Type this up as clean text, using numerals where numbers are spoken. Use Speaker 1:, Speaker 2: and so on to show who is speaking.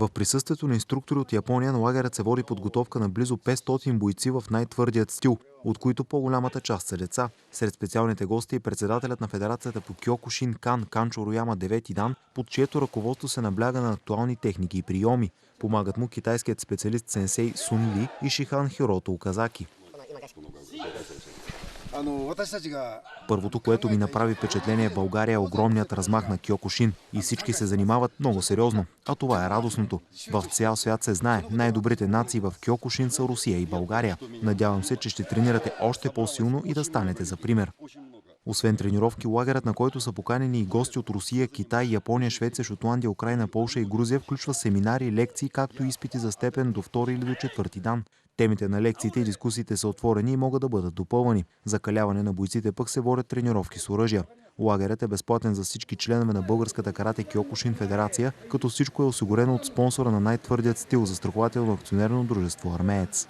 Speaker 1: В присъствието на инструктори от Япония на лагерът се води подготовка на близо 500 бойци в най-твърдият стил, от които по-голямата част са деца. Сред специалните гости е председателят на Федерацията по Кьокушинкан Канчо Рояма 9 дан, под чието ръководство се набляга на актуални техники и приеми. Помагат му китайският специалист сенсей Сун Ли и Шихан Хирото Оказаки. Първото, което ми направи впечатление в България, е огромният размах на Кьокушин и всички се занимават много сериозно. А това е радостното. В цял свят се знае, най-добрите нации в Кьокушин са Русия и България. Надявам се, че ще тренирате още по-силно и да станете за пример. Освен тренировки, лагерът, на който са поканени и гости от Русия, Китай, Япония, Швеция, Шотландия, Украйна, Полша и Грузия, включва семинари, лекции, както и изпити за степен до втори или до четвърти дан. Темите на лекциите и дискусиите са отворени и могат да бъдат допълвани. За каляване на бойците пък се водят тренировки с оръжия. Лагерът е безплатен за всички членове на Българската карате Кьокушин федерация, като всичко е осигурено от спонсора на най-твърдият стил, застрахователно акционерно дружество Армеец.